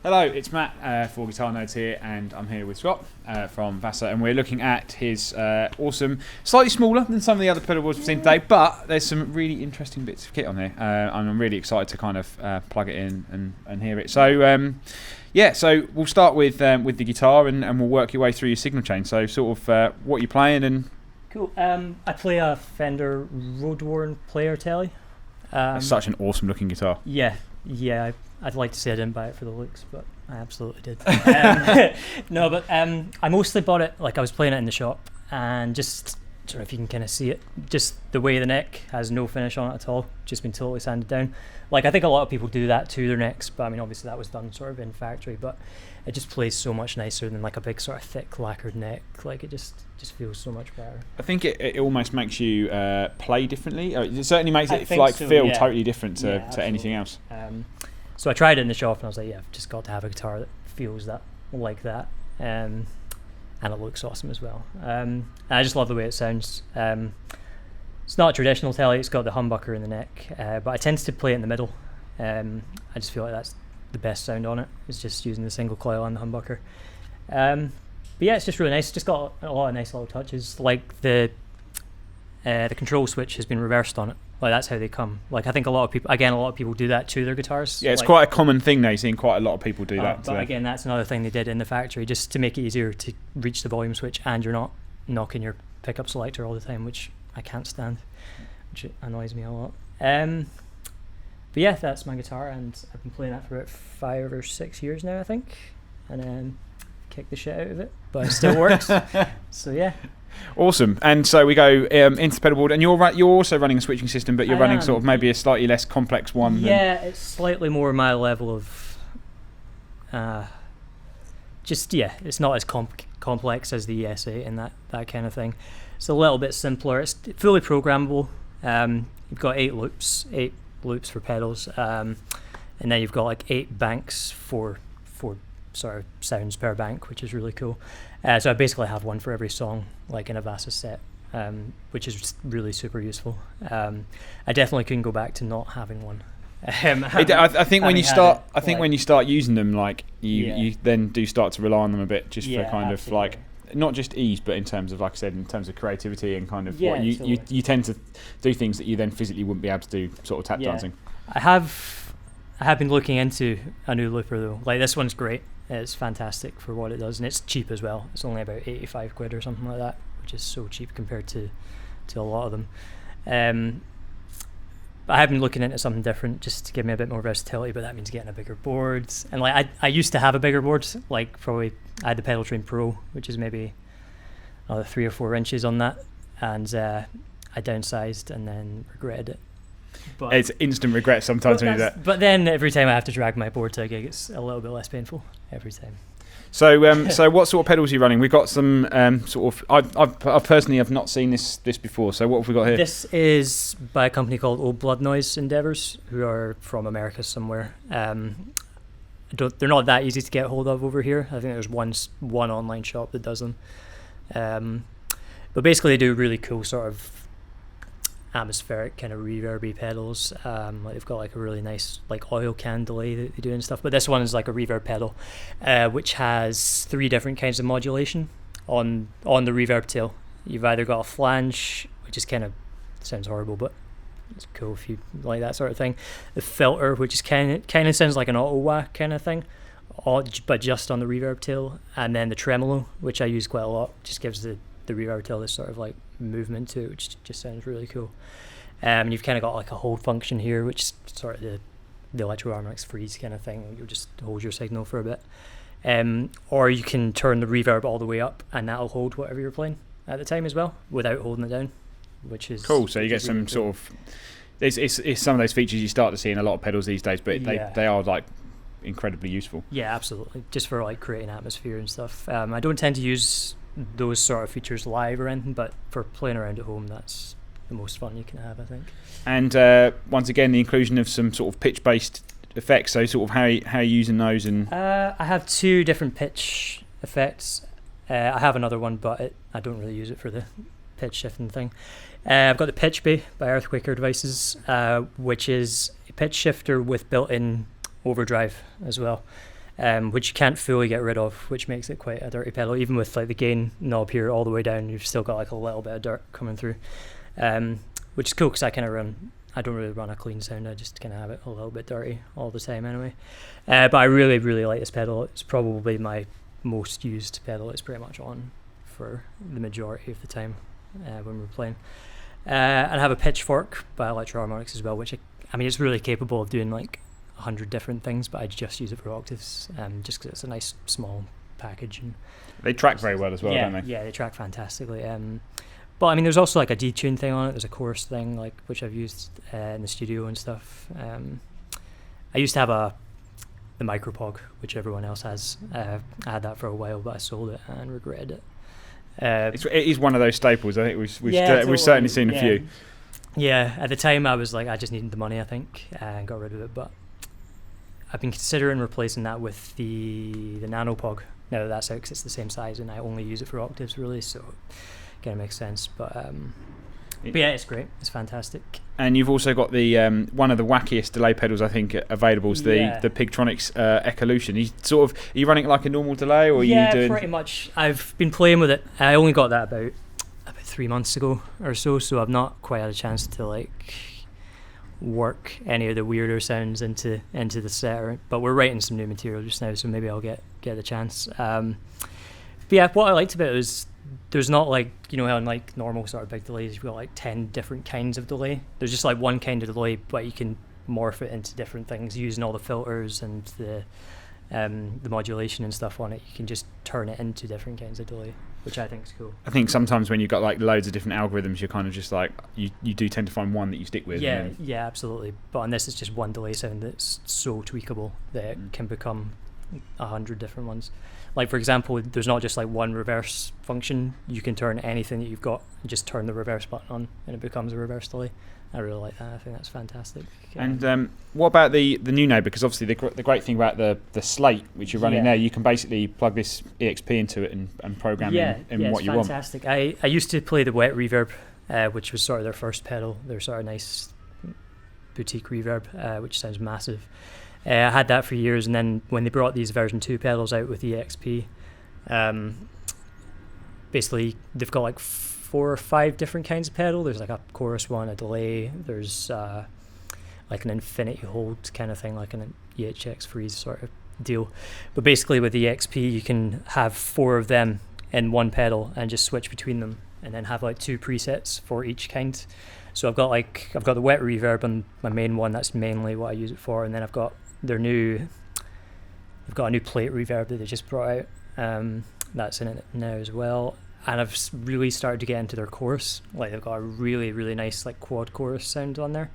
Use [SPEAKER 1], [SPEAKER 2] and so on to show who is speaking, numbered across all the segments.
[SPEAKER 1] Hello, it's Matt for Guitar Nerds here, and I'm here with Scott from Vasa, and we're looking at his awesome, slightly smaller than some of the other pedalboards we've seen today, but there's some really interesting bits of kit on here. I'm really excited to kind of plug it in and hear it. So, so we'll start with the guitar, and we'll work your way through your signal chain. So, sort of what you're playing and.
[SPEAKER 2] Cool. I play a Fender Roadworn Player Telly.
[SPEAKER 1] That's such an awesome looking guitar.
[SPEAKER 2] Yeah. I'd like to say I didn't buy it for the looks, but I absolutely did. No, but I mostly bought it, like I was playing it in the shop, and just, I don't know if you can kind of see it, just the way the neck has no finish on it at all, just been totally sanded down. Like, I think a lot of people do that to their necks, but I mean, obviously that was done sort of in factory, but it just plays so much nicer than like a big sort of thick lacquered neck. Like, it just feels so much better.
[SPEAKER 1] I think it almost makes you play differently. It certainly makes it
[SPEAKER 2] feel
[SPEAKER 1] totally different to anything else.
[SPEAKER 2] So I tried it in the shop, and I was like, yeah, I've just got to have a guitar that feels like that, and it looks awesome as well. And I just love the way it sounds. It's not a traditional telly, it's got the humbucker in the neck, but I tend to play it in the middle. I just feel like that's the best sound on it, is just using the single coil on the humbucker. But yeah, it's just really nice. It's just got a lot of nice little touches, like the control switch has been reversed on it. Like, that's how they come. Like, I think a lot of people do that to their guitars.
[SPEAKER 1] Yeah, it's quite a common thing now. You're seeing quite a lot of people do that.
[SPEAKER 2] But again, that's another thing they did in the factory, just to make it easier to reach the volume switch, and you're not knocking your pickup selector all the time, which I can't stand, which annoys me a lot. But yeah, that's my guitar, and I've been playing that for about 5 or 6 years now, I think, and kick the shit out of it, but it still works. So yeah.
[SPEAKER 1] Awesome. And so we go into Pedalboard, and you're also running a switching system, but you're running sort of maybe a slightly less complex one.
[SPEAKER 2] Yeah, it's slightly more my level of it's not as complex as the ES8 and that kind of thing. It's a little bit simpler. It's fully programmable. You've got 8 loops for pedals, and then you've got like 8 banks for sort of sounds per bank, which is really cool. So I basically have one for every song, like in a Vasa set, which is really super useful. I definitely couldn't go back to not having one.
[SPEAKER 1] I think when you start using them, like you then do start to rely on them a bit, just for kind of like not just ease, but in terms of, like I said, in terms of creativity and kind of what you tend to do things that you then physically wouldn't be able to do, sort of tap dancing. I
[SPEAKER 2] have been looking into a new looper though. Like, this one's great. It's fantastic for what it does, and it's cheap as well. It's only about 85 quid or something like that, which is so cheap compared to a lot of them. But I have been looking into something different, just to give me a bit more versatility, but that means getting a bigger board. And like, I used to have a bigger board, like probably I had the Pedal Train Pro, which is maybe another 3 or 4 inches on that, and I downsized and then regretted it. But
[SPEAKER 1] it's instant regret sometimes when you do that.
[SPEAKER 2] But then every time I have to drag my board to a gig, it's a little bit less painful every time.
[SPEAKER 1] So, so what sort of pedals are you running? We've got some sort of. I personally have not seen this before. So what have we got here?
[SPEAKER 2] This is by a company called Old Blood Noise Endeavors, who are from America somewhere. They're not that easy to get hold of over here. I think there's one online shop that does them. But basically, they do really cool sort of atmospheric kind of reverby pedals. Like, they've got like a really nice like oil can delay that they do and stuff, but this one is like a reverb pedal, which has 3 different kinds of modulation on the reverb tail. You've either got a flange, which is kind of, sounds horrible, but it's cool if you like that sort of thing. The filter, which is kind of sounds like an auto wah kind of thing, but just on the reverb tail. And then the tremolo, which I use quite a lot, just gives the reverb tail this sort of like movement to it, which just sounds really cool. And you've kind of got like a hold function here, which is sort of the electro-harmonics freeze kind of thing. You'll just hold your signal for a bit. Or you can turn the reverb all the way up, and that'll hold whatever you're playing at the time as well, without holding it down, which is
[SPEAKER 1] cool. So you get some really sort of... It's some of those features you start to see in a lot of pedals these days, but they are like incredibly useful. Yeah,
[SPEAKER 2] absolutely. Just for like creating atmosphere and stuff. I don't tend to use those sort of features live or anything, but for playing around at home, that's the most fun you can have, I think.
[SPEAKER 1] And once again, the inclusion of some sort of pitch-based effects. So sort of how are you using those? And
[SPEAKER 2] I have 2 different pitch effects. I have another one, but I don't really use it for the pitch shifting thing. I've got the Pitch Bay by Earthquaker Devices, which is a pitch shifter with built-in overdrive as well. which you can't fully get rid of, which makes it quite a dirty pedal. Even with like the gain knob here all the way down, you've still got like a little bit of dirt coming through, which is cool because I don't really run a clean sound. I just kind of have it a little bit dirty all the time anyway. But I really, really like this pedal. It's probably my most used pedal. It's pretty much on for the majority of the time when we're playing. And I have a Pitchfork by Electro Harmonics as well, which I mean, it's really capable of doing like 100 different things, but I just use it for octaves, just because it's a nice small package. And
[SPEAKER 1] they track very well as well, don't they?
[SPEAKER 2] Yeah, they track fantastically. But I mean, there's also like a detune thing on it. There's a chorus thing, like which I've used in the studio and stuff. I used to have the Micropog, which everyone else has. I had that for a while, but I sold it and regretted it.
[SPEAKER 1] It is one of those staples. I think we've
[SPEAKER 2] totally,
[SPEAKER 1] certainly seen a few.
[SPEAKER 2] Yeah, at the time I was like, I just needed the money, I think, and got rid of it. But I've been considering replacing that with the Nanopog. Now that that's out, because it's the same size, and I only use it for octaves, really, so it kind of makes sense. But yeah, it's great. It's fantastic.
[SPEAKER 1] And you've also got the one of the wackiest delay pedals I think available is the Pigtronics Ecolution. Are you running it like a normal delay, or are you doing? Yeah,
[SPEAKER 2] pretty much. I've been playing with it. I only got that about 3 months ago or so I've not quite had a chance to like work any of the weirder sounds into the set. But we're writing some new material just now, so maybe I'll get the chance. But yeah, what I liked about it is there's not like, you know how in like normal sort of big delays you've got like 10 different kinds of delay. There's just like one kind of delay, but you can morph it into different things using all the filters and the modulation and stuff on it. You can just turn it into different kinds of delay, which I think is cool.
[SPEAKER 1] I think sometimes when you've got like loads of different algorithms, you're kind of just like you do tend to find one that you stick with.
[SPEAKER 2] Yeah, absolutely. But on this, it's just one delay sound that's so tweakable that it can become 100 different ones. Like for example, there's not just like one reverse function. You can turn anything that you've got and just turn the reverse button on, and it becomes a reverse delay. I really like that. I think that's fantastic.
[SPEAKER 1] And what about the new node? Because obviously the great thing about the slate which you're running there, you can basically plug this EXP into it and program in what you want. Yeah, it's
[SPEAKER 2] fantastic. I used to play the wet reverb, which was sort of their first pedal. Their sort of nice boutique reverb, which sounds massive. I had that for years, and then when they brought these version 2 pedals out with EXP, basically they've got like 4 or 5 different kinds of pedal. There's like a chorus one, a delay, there's like an infinity hold kind of thing, like an EHX freeze sort of deal. But basically with the EXP you can have 4 of them in one pedal and just switch between them, and then have like 2 presets for each kind. So I've got the wet reverb on my main one, that's mainly what I use it for, and then I've got a new plate reverb that they just brought out, that's in it now as well. And I've really started to get into their chorus. Like they've got a really, really nice like quad chorus sound on there,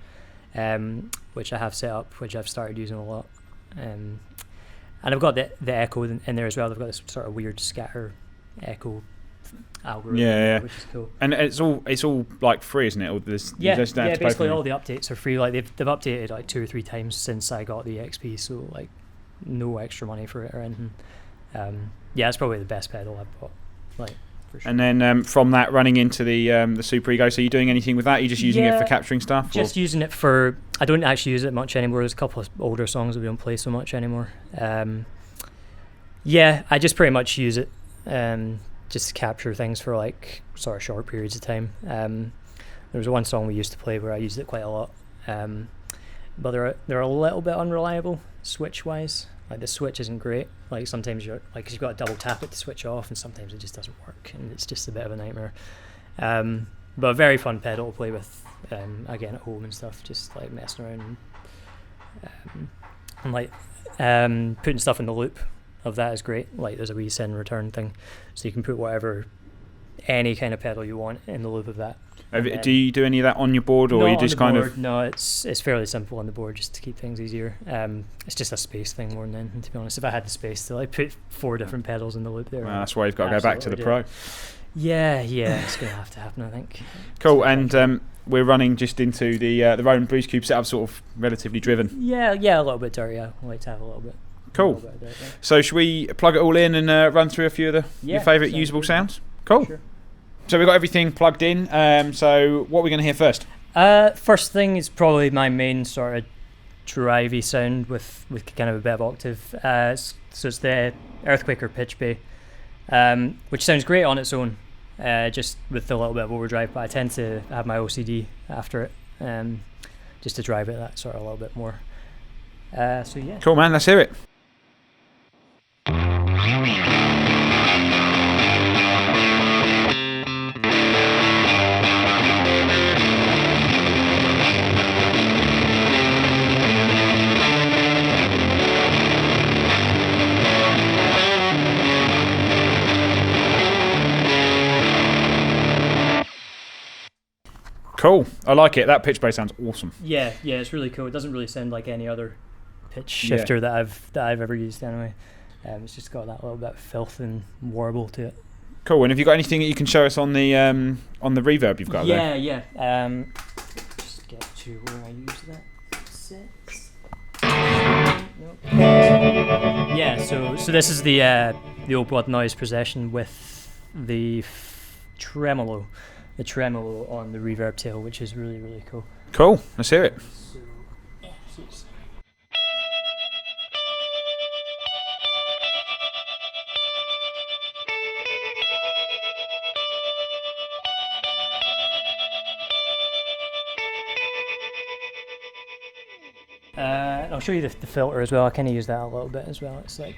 [SPEAKER 2] which I have set up, which I've started using a lot. And I've got the echo in there as well. They've got this sort of weird scatter echo algorithm, which is cool.
[SPEAKER 1] And it's all like free, isn't it? Or
[SPEAKER 2] basically all the updates are free. Like they've updated like 2 or 3 times since I got the XP, so like no extra money for it or anything. It's probably the best pedal I've bought. Like. Sure.
[SPEAKER 1] And then from that running into the Super Ego, so are you doing anything with that? Are you just using it for capturing stuff?
[SPEAKER 2] Just using it for, I don't actually use it much anymore. There's a couple of older songs that we don't play so much anymore. I just pretty much use it just to capture things for like sort of short periods of time. There was one song we used to play where I used it quite a lot, but they're a little bit unreliable switch wise. Like the switch isn't great. Like sometimes you're like, cause you've got to double tap it to switch off, and sometimes it just doesn't work, and it's just a bit of a nightmare. But a very fun pedal to play with, again at home and stuff, just like messing around and like putting stuff in the loop of that is great. Like there's a wee send return thing, so you can put any kind of pedal you want in the loop of that.
[SPEAKER 1] Do you do any of that on your board, or you just kind of?
[SPEAKER 2] No, it's fairly simple on the board, just to keep things easier. It's just a space thing more than anything, to be honest. If I had the space to like put 4 different pedals in the loop there,
[SPEAKER 1] that's why you've got to go back to the Pro.
[SPEAKER 2] Yeah, it's gonna have to happen, I think.
[SPEAKER 1] Cool, and we're running just into the Roland Blues Cube setup, sort of relatively driven.
[SPEAKER 2] Yeah, a little bit dirty. I like to have a little bit.
[SPEAKER 1] Cool. So should we plug it all in and run through a few of your favourite usable sounds? Cool. Sure. So we've got everything plugged in. So what are we going to hear first?
[SPEAKER 2] First thing is probably my main sort of drivey sound with kind of a bit of octave. So it's the Earthquaker pitch bay, which sounds great on its own, just with a little bit of overdrive. But I tend to have my OCD after it, just to drive it that sort of a little bit more. So yeah.
[SPEAKER 1] Cool, man. Let's hear it. Cool. I like it. That pitch bass sounds awesome.
[SPEAKER 2] Yeah, it's really cool. It doesn't really sound like any other pitch shifter that I've ever used anyway. It's just got that little bit of filth and warble to it.
[SPEAKER 1] Cool. And have you got anything that you can show us on the reverb you've got there?
[SPEAKER 2] Yeah. Just get to where I use that. 6. Nope. Yeah. So this is the old Blood Noise Possession with the tremolo. The tremolo on the reverb tail, which is really, really cool.
[SPEAKER 1] Cool. Let's hear it.
[SPEAKER 2] I'll show you the filter as well. I kind of use that a little bit as well. It's like.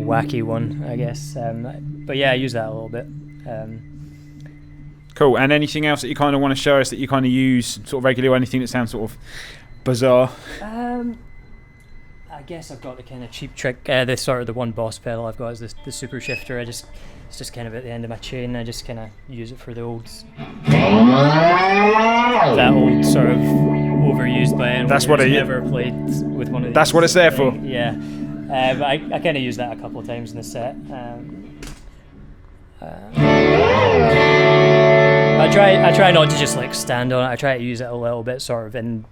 [SPEAKER 2] Wacky one, I guess, but yeah, I use that a little bit.
[SPEAKER 1] Cool. And anything else that you kind of want to show us that you kind of use sort of regularly, or anything that sounds sort of bizarre?
[SPEAKER 2] I guess I've got the kind of cheap trick. The one Boss pedal I've got is the super shifter. It's just kind of at the end of my chain. I just kind of use it for the old that old sort of overused by anyone
[SPEAKER 1] That's what
[SPEAKER 2] who's never played with one of these.
[SPEAKER 1] That's what it's there for.
[SPEAKER 2] Yeah. But I kind of use that a couple of times in the set. I try not to just like stand on it. I try to use it a little bit sort of in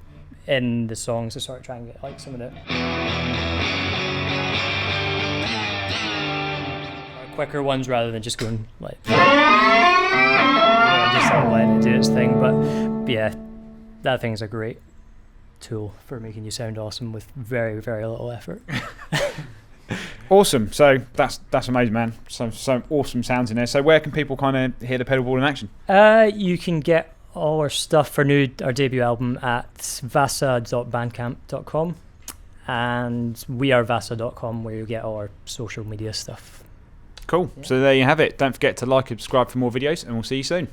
[SPEAKER 2] the songs to sort of try and get like some of the quicker ones rather than just going like just sort of letting it do its thing. But yeah, that thing's a great tool for making you sound awesome with very, very little effort.
[SPEAKER 1] Awesome. So that's amazing, man. Some awesome sounds in there. So where can people kind of hear the Pedalboard in action?
[SPEAKER 2] You can get all our stuff for our debut album at vasa.bandcamp.com, and wearevasa.com, where you get all our social media stuff.
[SPEAKER 1] Cool. Yeah. So there you have it. Don't forget to like and subscribe for more videos, and we'll see you soon.